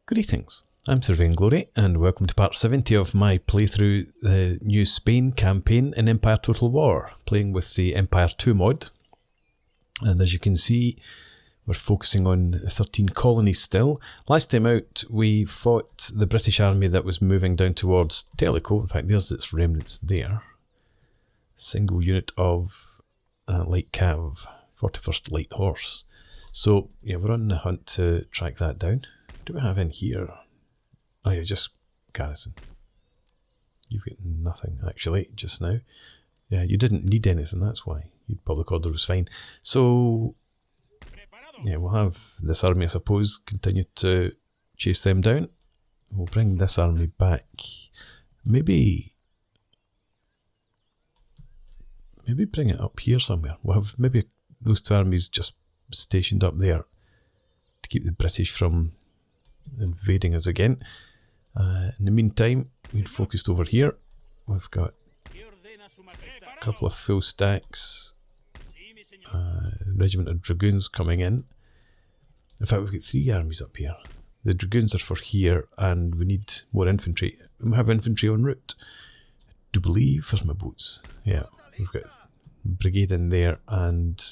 Greetings, I'm Sir Vainglory, and welcome to part 70 of my playthrough the New Spain campaign in Empire Total War, playing with the Empire 2 mod. And as you can see, we're focusing on 13 colonies still. Last time out, we fought the British army that was moving down towards Tellico. In fact, there's its remnants there. Single unit of light cav, 41st Light Horse. So, yeah, we're on the hunt to track that down. What do we have in here? Oh yeah, just garrison. You've got nothing, actually, just now. Yeah, you didn't need anything, that's why. Your public order was fine. So, yeah, we'll have this army, I suppose, continue to chase them down. We'll bring this army back. Maybe bring it up here somewhere. We'll have maybe those two armies just stationed up there to keep the British from invading us again. In the meantime, we're focused over here. We've got a couple of full stacks. Regiment of dragoons coming in. In fact, we've got 3 armies up here. The dragoons are for here, and we need more infantry. We have infantry en route. I do believe. Where's my boats? Yeah, we've got a brigade in there, and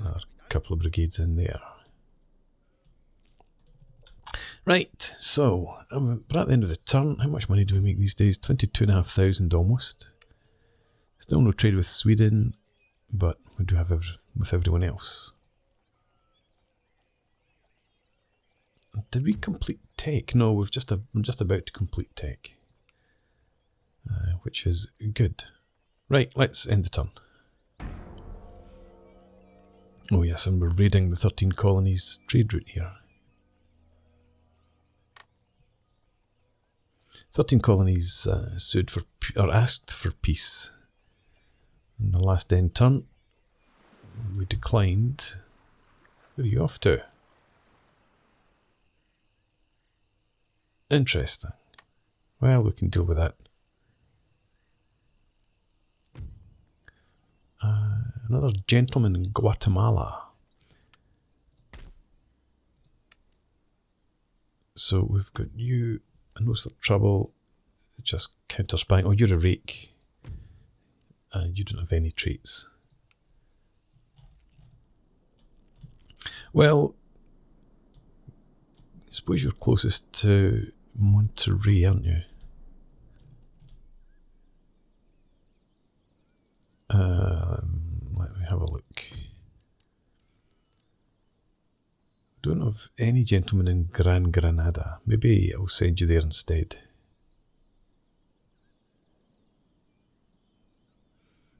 a couple of brigades in there. Right, so we're at the end of the turn. How much money do we make these days? 22,500 almost. Still no trade with Sweden, but we do have with everyone else. Did we complete tech? No, we're just about to complete tech, which is good. Right, let's end the turn. Oh yes, and we're raiding the 13 colonies trade route here. 13 colonies sued for or asked for peace. In the last end turn, we declined. Where are you off to? Interesting. Well, we can deal with that. Another gentleman in Guatemala. So we've got you. And those for trouble, just counter spying. Oh, you're a rake. You don't have any traits. Well, I suppose you're closest to Monterey, aren't you? Let me have a look. Don't have any gentlemen in Gran Granada. Maybe I'll send you there instead.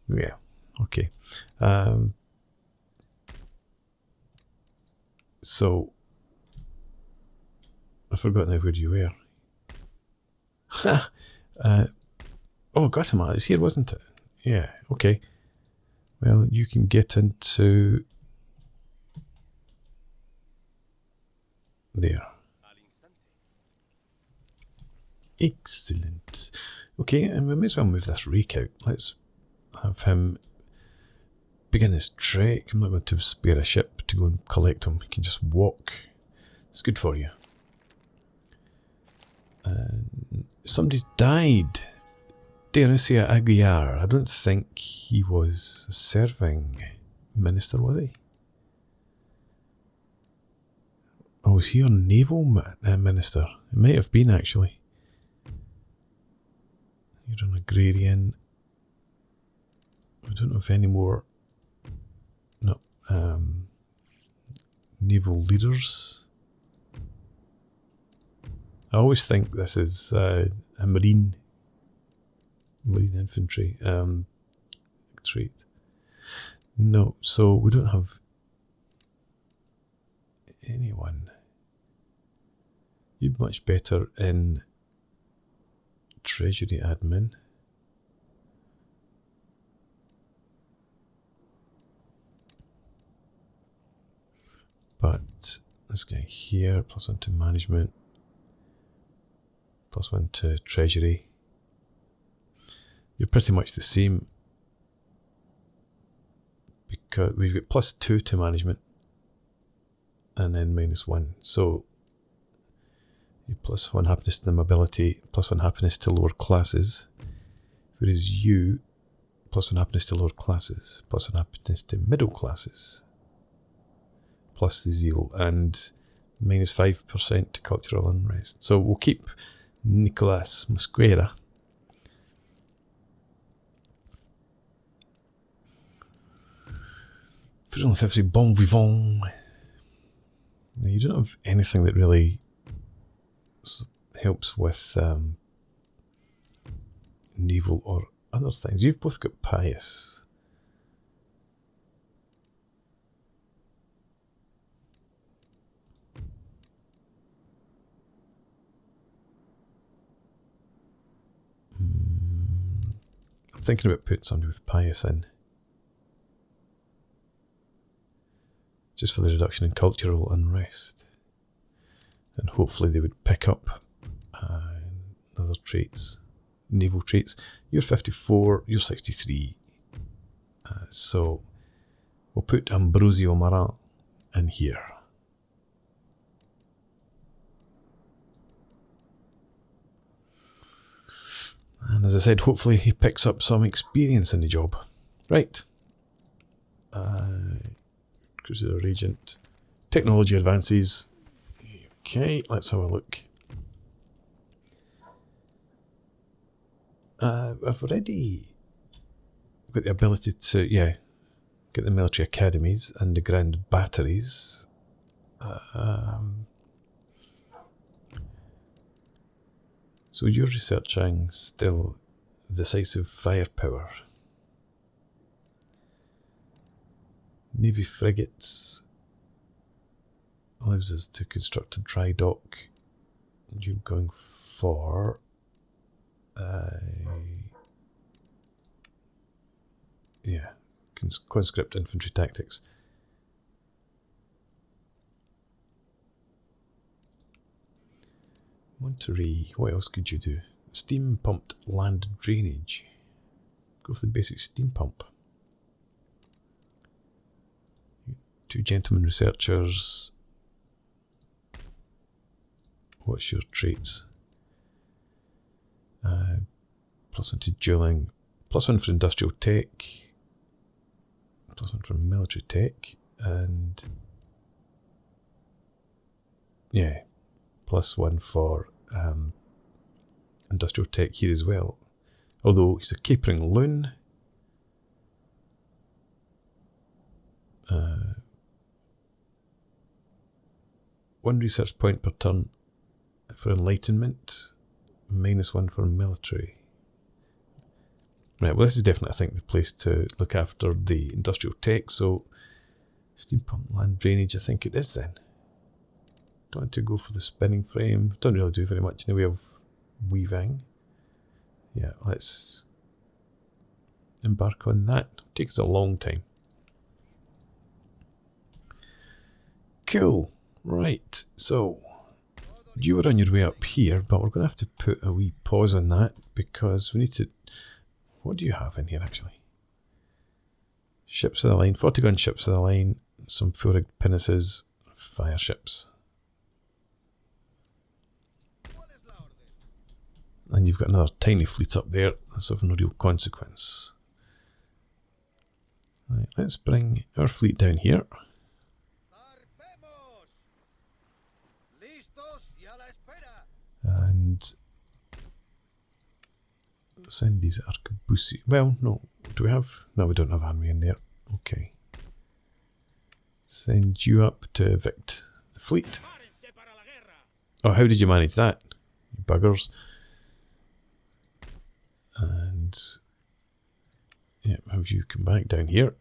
Yeah, okay. So, I forgot now where you were. Ha! Oh, Guatemala is here, wasn't it? Yeah, okay. Well, you can get into there. Excellent. Okay, and we may as well move this rake out. Let's have him begin his trek. I'm not going to spare a ship to go and collect him. He can just walk. It's good for you. Somebody's died. Dionisio Aguiar. I don't think he was a serving minister, was he? Oh, was he a naval minister? It might have been, actually. You're an agrarian. I don't know if any more. No. Naval leaders. I always think this is a marine infantry trait. No, so we don't have anyone. You're much better in treasury admin. But this guy here, +1 to management, +1 to treasury. You're pretty much the same because we've got +2 to management and then -1. So +1 happiness to the mobility, +1 happiness to lower classes. Whereas you, +1 happiness to lower classes, +1 happiness to middle classes, plus the zeal, and -5% to cultural unrest. So we'll keep Nicolas Mosquera. Bon vivant. Now, you don't have anything that really helps with naval or other things. You've both got pious. I'm thinking about putting somebody with pious in. Just for the reduction in cultural unrest. And hopefully they would pick up other traits, naval traits. You're 54, you're 63. So we'll put Ambrosio Marin in here. And as I said, hopefully he picks up some experience in the job. Right. Crusader Regent. Technology advances. Okay, let's have a look. I've already got the ability to, get the military academies and the grand batteries. So you're researching still decisive firepower. Navy frigates allows us to construct a dry dock. You're going for conscript infantry tactics. Monterey, what else could you do? Steam pumped land drainage. Go for the basic steam pump. 2 gentlemen researchers. What's your traits? +1 to dueling, +1 for industrial tech, +1 for military tech, and +1 for industrial tech here as well. Although he's a capering loon. One research point per turn for enlightenment, -1 for military. Right, well this is definitely, I think, the place to look after the industrial tech, so steam pump land drainage, I think it is then. Don't want to go for the spinning frame, don't really do very much in the way of weaving. Yeah, let's embark on that. It takes a long time. Cool, right, so you were on your way up here, but we're going to have to put a wee pause on that because we need to... What do you have in here, actually? Ships of the line, 40-gun ships of the line, some full-rigged pinnaces, fire ships. And you've got another tiny fleet up there, that's of no real consequence. Right, let's bring our fleet down here. And send these arquebusi. Well, no. Do we have? No, we don't have army in there. Okay. Send you up to evict the fleet. Oh, how did you manage that? You buggers. And have you come back down here?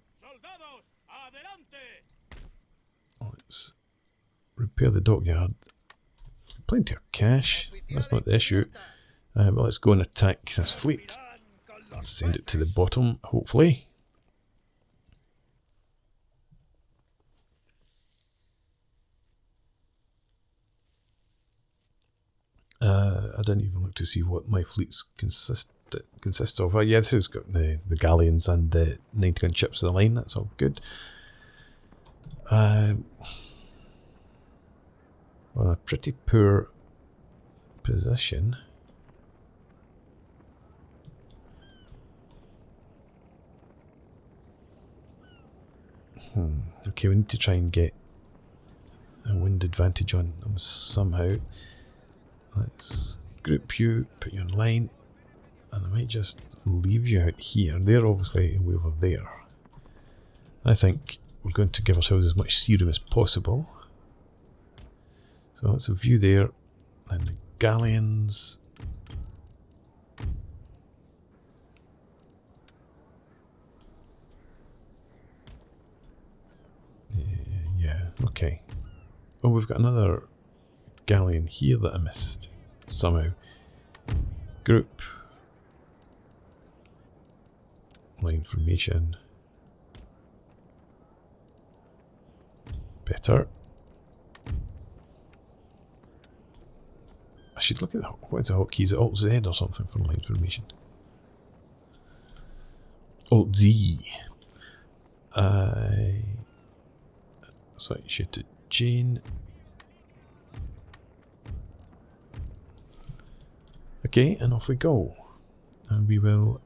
Let's repair the dockyard. Plenty of cash. That's not the issue. But let's go and attack this fleet. Let's send it to the bottom, hopefully. I didn't even look to see what my fleets consists of. Yeah, this has got the galleons and the 90-gun ships of the line. That's all good. pretty poor position. Okay, we need to try and get a wind advantage on them somehow. Let's group you, put you in line, and I might just leave you out here. They're obviously way over there. I think we're going to give ourselves as much sea room as possible. So that's a view there, and the galleons. Yeah, okay. Oh, we've got another galleon here that I missed somehow. Group. Line formation. Better. I should look at what's the hotkey? Is it Alt Z or something for line formation? Alt Z. So I should to chain. Okay, and off we go. And we will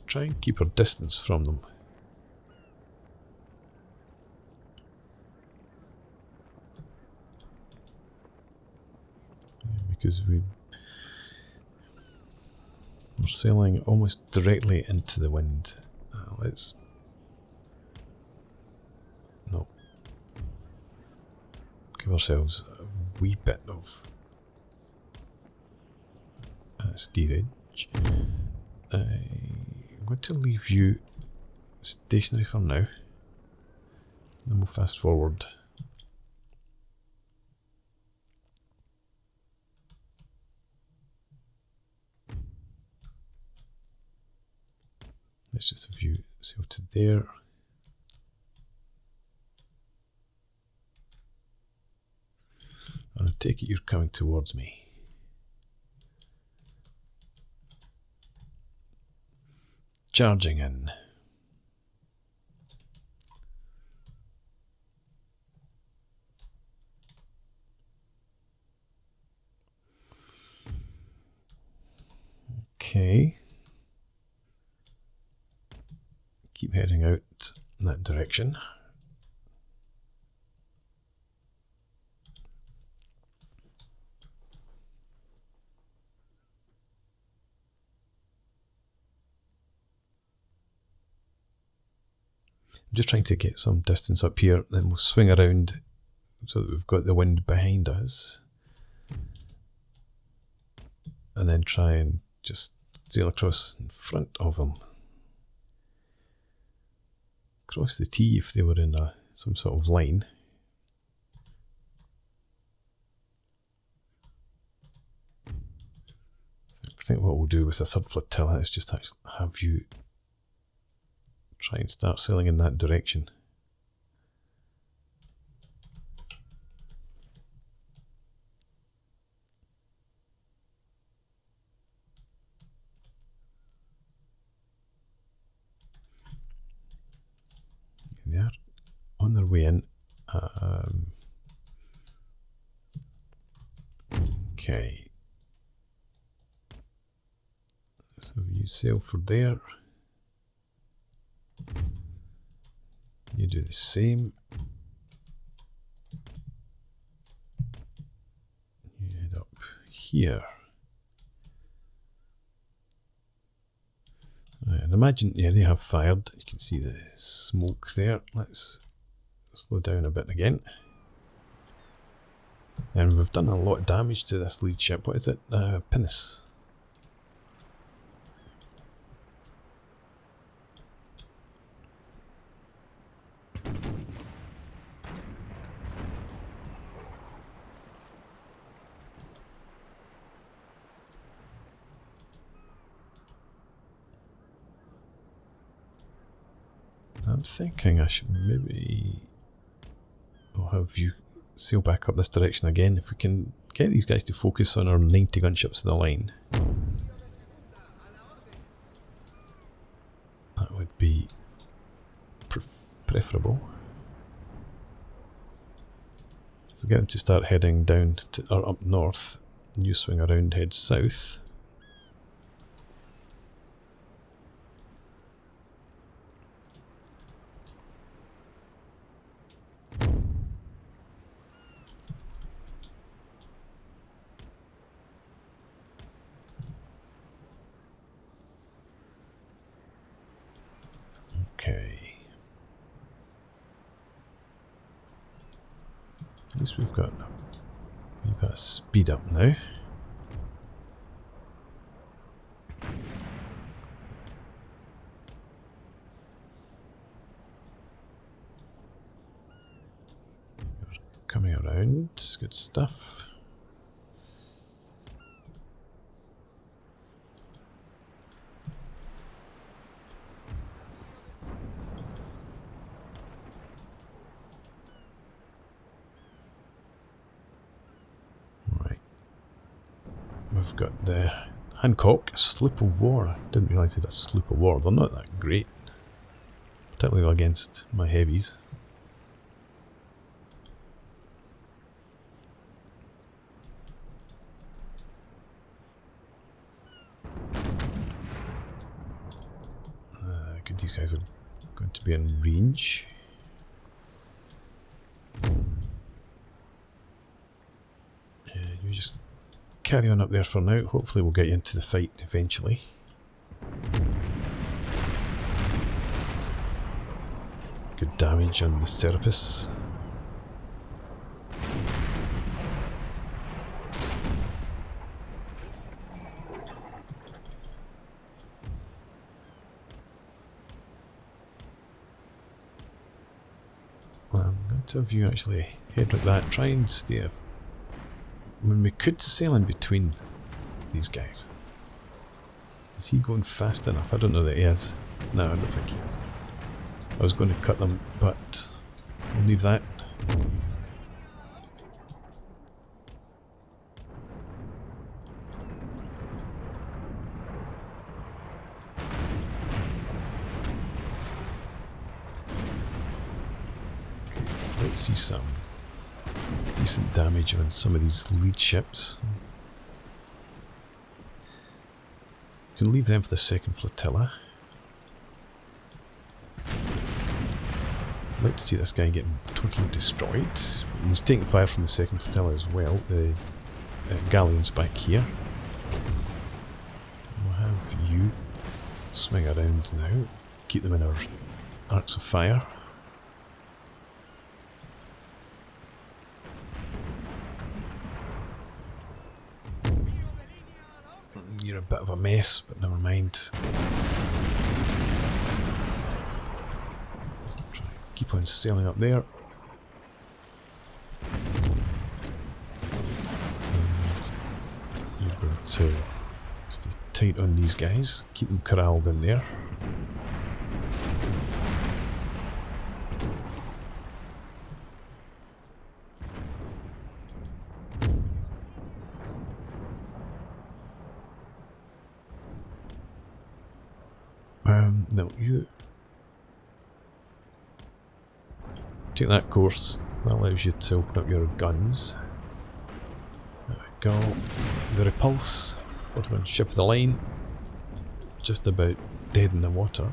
try and keep our distance from them. Because we're sailing almost directly into the wind. Let's... No. Give ourselves a wee bit of steerage. I'm going to leave you stationary for now. Then we'll fast forward. Let's just view sail to there. And I take it you're coming towards me. Charging in. Okay. Keep heading out in that direction. I'm just trying to get some distance up here, then we'll swing around so that we've got the wind behind us. And then try and just sail across in front of them. Cross the T if they were in some sort of line. I think what we'll do with the third flotilla is just actually have you try and start sailing in that direction. They're on their way in. Okay. So you sail for there. You do the same. You head up here. Right, and imagine, yeah, they have fired. You can see the smoke there. Let's slow down a bit again. And we've done a lot of damage to this lead ship. What is it? Pinnace. I'm thinking I should maybe have you sail back up this direction again. If we can get these guys to focus on our 90 gunships in the line, that would be preferable. So get them to start heading down to, or up north. You swing around, head south. Okay. At least we've got a bit of speed up now. Coming around, good stuff. Right, we've got the Hancock, sloop of war. I didn't realise it had a sloop of war. They're not that great, particularly against my heavies. These guys are going to be in range. You just carry on up there for now. Hopefully we'll get you into the fight eventually. Good damage on the Serapis. To have you actually head like that, try and stay. I mean, we could sail in between these guys. Is he going fast enough? I don't know that he is. No, I don't think he is. I was going to cut them, but we'll leave that. Let's see some decent damage on some of these lead ships. You can leave them for the second flotilla. I'd like to see this guy getting totally destroyed. He's taking fire from the second flotilla as well. The galleons back here. We'll have you swing around now. Keep them in our arcs of fire. You're a bit of a mess, but never mind. Keep on sailing up there. And you're going to stay tight on these guys. Keep them corralled in there. No, you take that course. That allows you to open up your guns. There we go. The Repulse, 41 ship of the line, just about dead in the water.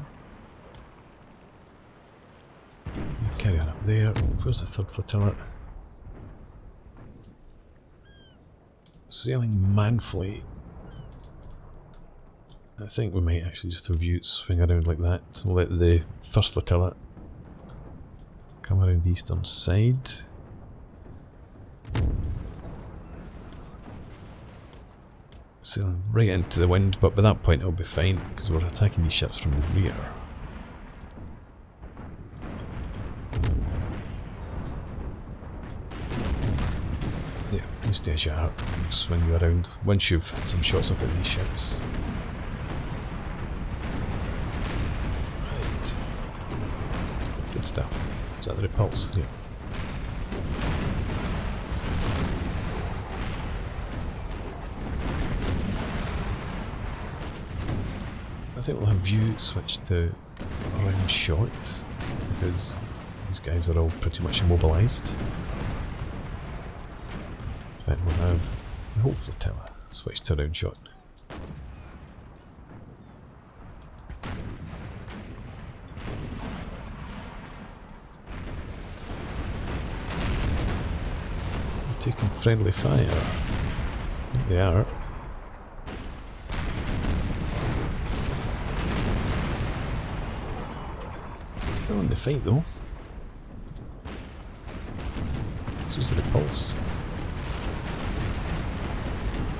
You carry on up there. Where's the third flotilla? Sailing manfully. I think we might actually just have you swing around like that. We'll let the first flotilla come around the eastern side. Sailing right into the wind, but by that point it'll be fine because we're attacking these ships from the rear. Yeah, you stay as you are and swing you around once you've had some shots up at these ships. Good stuff. Is that the Repulse? Yeah. I think we'll have you switch to round shot because these guys are all pretty much immobilised. Then we'll have the whole flotilla switch to round shot. Taking friendly fire. I think they are. Still in the fight though. So's the repulse.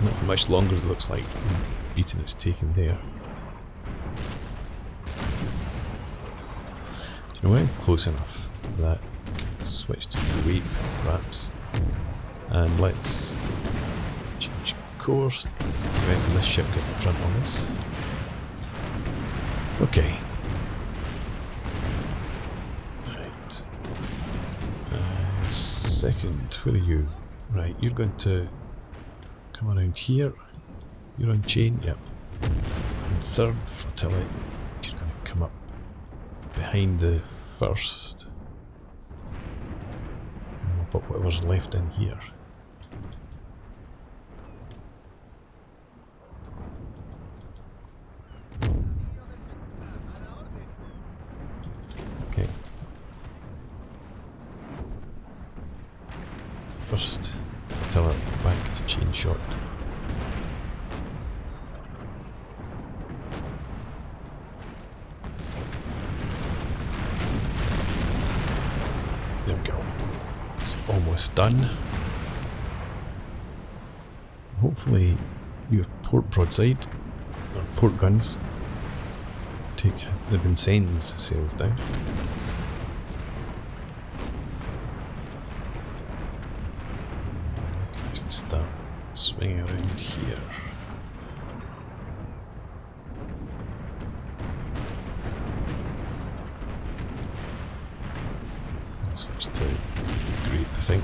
Not for much longer, it looks like. The beating it's taken there. You know, we're close enough that we can switch to grape, perhaps. And let's change course, prevent this ship getting in front of us. Okay. Right. Second, where are you? Right, you're going to come around here. You're on chain, yep. And third flotilla, you're going to come up behind the first. And we'll put whatever's left in here. Okay. First flotilla back to chain shot. There we go. It's almost done. Hopefully your port broadside or port guns take the Vincennes sails down. Let's start swinging around here. Switch to grape, I think.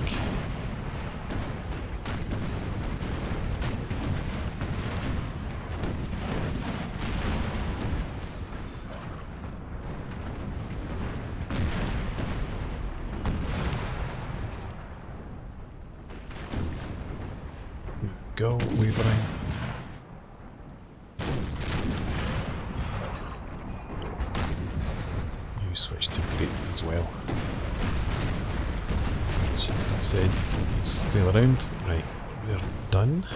Go, wavering. You switch to grape as well. As I said, sail around. Right, they're done.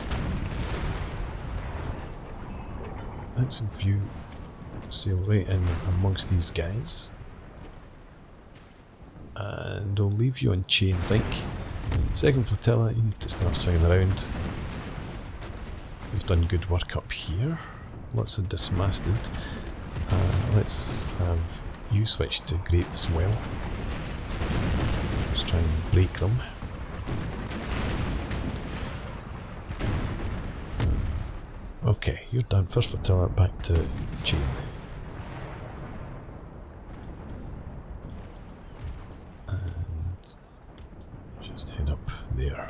Let's view sail right in amongst these guys. And I'll leave you on chain, I think. Second flotilla, you need to start swinging around. We've done good work up here. Lots of dismasted. Let's have you switch to grape as well. Let's try and break them. Okay, you're done. First flotilla back to chain. And just head up there.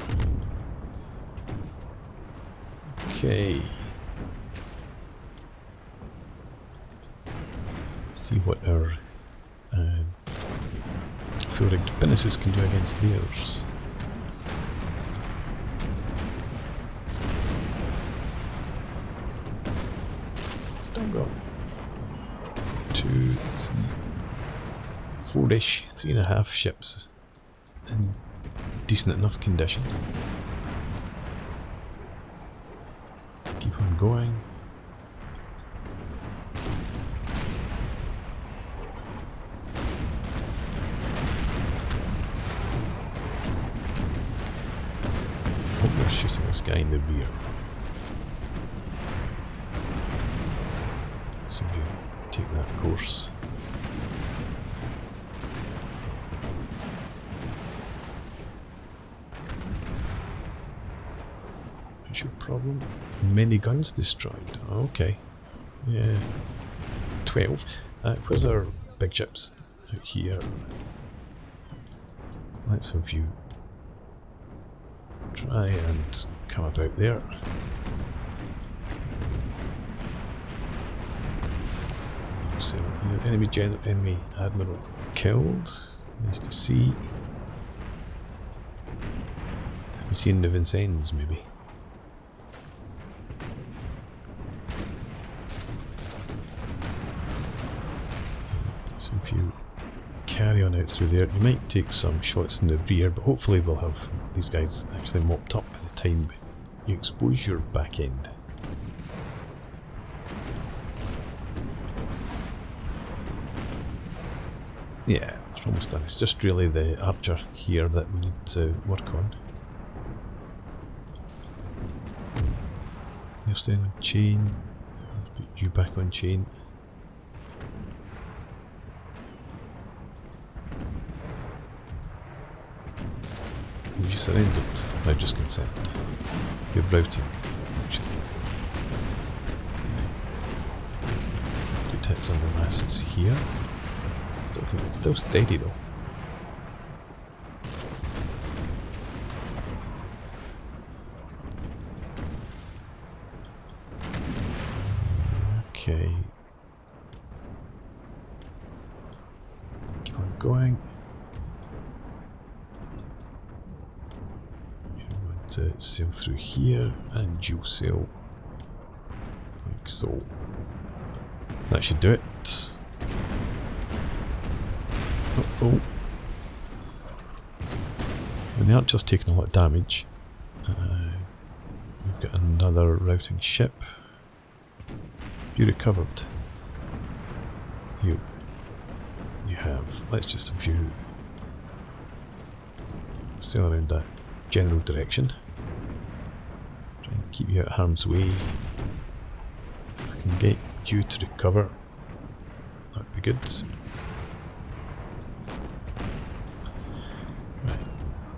Okay. See what our full-rigged pinnaces can do against theirs. Still got 2, 3, 4-ish, 3.5 ships in decent enough condition. Keep on going. Hope they're shooting this guy in the rear. So you take that course. What's your problem? Many guns destroyed. Okay. Yeah. 12. Where's our big ships? Out here. Let's have you try and come about there. So, enemy admiral killed. Nice to see. be seeing the Vincennes, maybe. So if you carry on out through there, you might take some shots in the rear, but hopefully we'll have these guys actually mopped up by the time you expose your back end. Yeah, it's almost done. It's just really the archer here that we need to work on. You're staying on chain. I'll put you back on chain. Have you surrendered? No, just concerned. You're routing, actually. Good hits on the masts here. Still steady though. Okay. Keep on going. You want to sail through here and you'll sail like so. That should do it. Oh. And the archer's taking a lot of damage. We've got another routing ship. You recovered. You have. Let's just have you sail around that general direction. Try and keep you out of harm's way. If we can get you to recover, that would be good.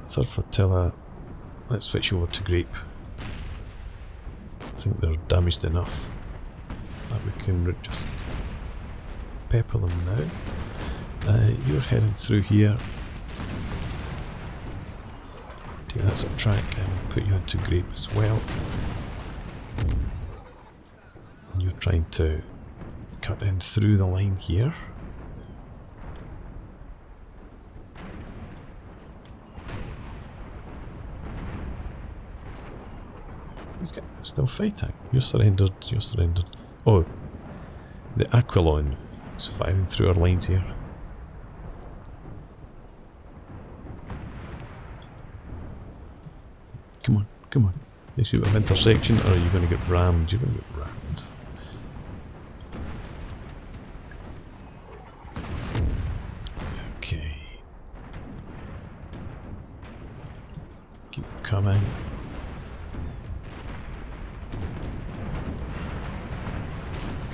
Third flotilla, let's switch over to Grape. I think they're damaged enough that we can just pepper them now. You're heading through here. Take that as a track and put you into Grape as well. And you're trying to cut in through the line here. These guys are still fighting. You're surrendered, you're surrendered. Oh, the Aquilon is firing through our lines here. Come on, come on. Next bit of intersection, or are you going to get rammed? You're going to get rammed. Okay. Keep coming.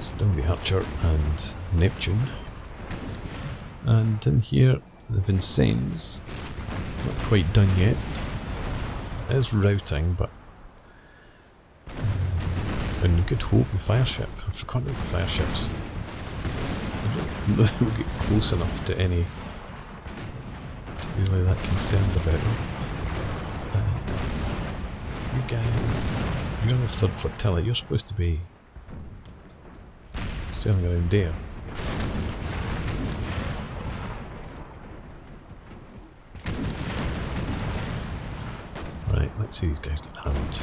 Still the Archer and Neptune. And in here, the Vincennes. It's not quite done yet. It is routing, but in good hope, the fire ship. I've forgotten about the fire ships. We'll get close enough to any to be really that concerned about them. You guys, you're the third flotilla. You're supposed to be sailing around there. Right, let's see these guys get hammered.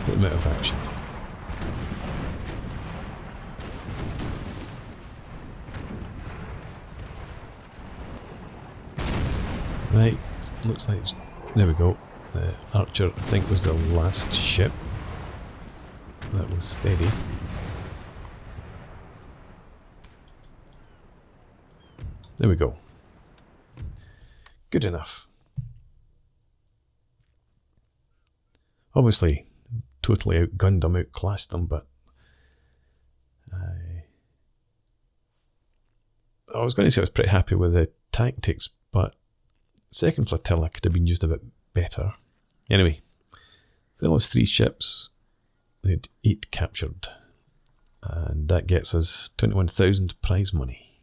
Put them out of action. Right, looks like it's, there we go. The Archer, I think, was the last ship that was steady. There we go. Good enough. Obviously, totally outgunned them, outclassed them, but I was going to say I was pretty happy with the tactics, but second flotilla could have been used a bit better. Anyway, they lost 3 ships. They had 8 captured, and that gets us 21,000 prize money.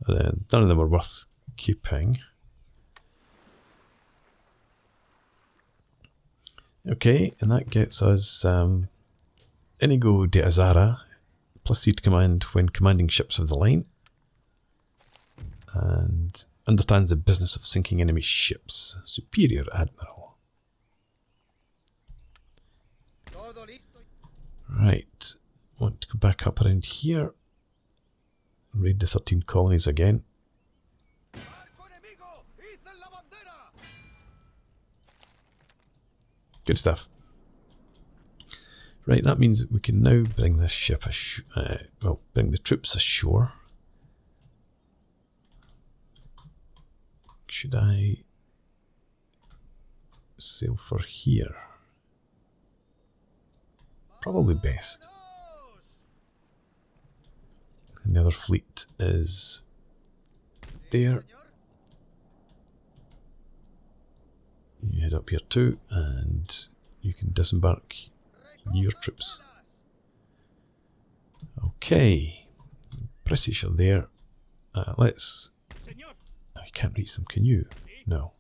None of them are worth keeping. Okay, and that gets us Inigo de Azara, +3 to command when commanding ships of the line. and understands the business of sinking enemy ships. Superior Admiral. Right, want to go back up around here. Raid the 13 colonies again. Good stuff. Right, that means that we can now bring this ship bring the troops ashore. Should I sail for here? Probably best. And the other fleet is there. You head up here too, and you can disembark your troops. Okay, British are there. Let's. I can't reach them. Can you? No.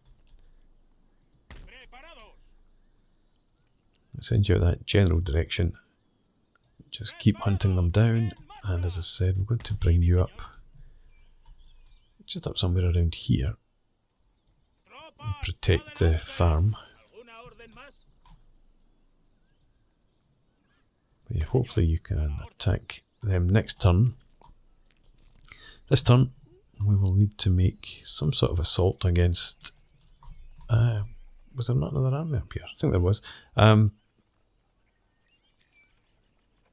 I'll send you out that general direction. Just keep hunting them down, and as I said, we're going to bring you up, just up somewhere around here, and protect the farm. Yeah, hopefully you can attack them next turn. This turn we will need to make some sort of assault against... was there not another army up here? I think there was.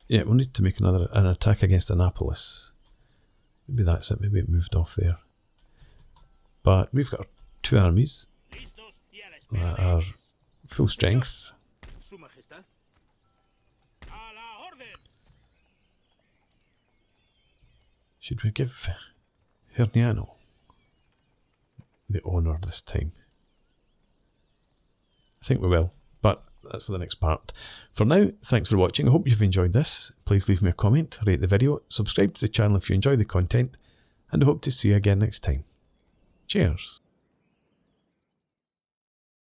Yeah, we'll need to make an attack against Annapolis. Maybe that's it, maybe it moved off there. But we've got 2 armies that are full strength. Should we give Herniano the honour this time? I think we will, but that's for the next part. For now, thanks for watching. I hope you've enjoyed this. Please leave me a comment, rate the video, subscribe to the channel if you enjoy the content, and I hope to see you again next time. Cheers!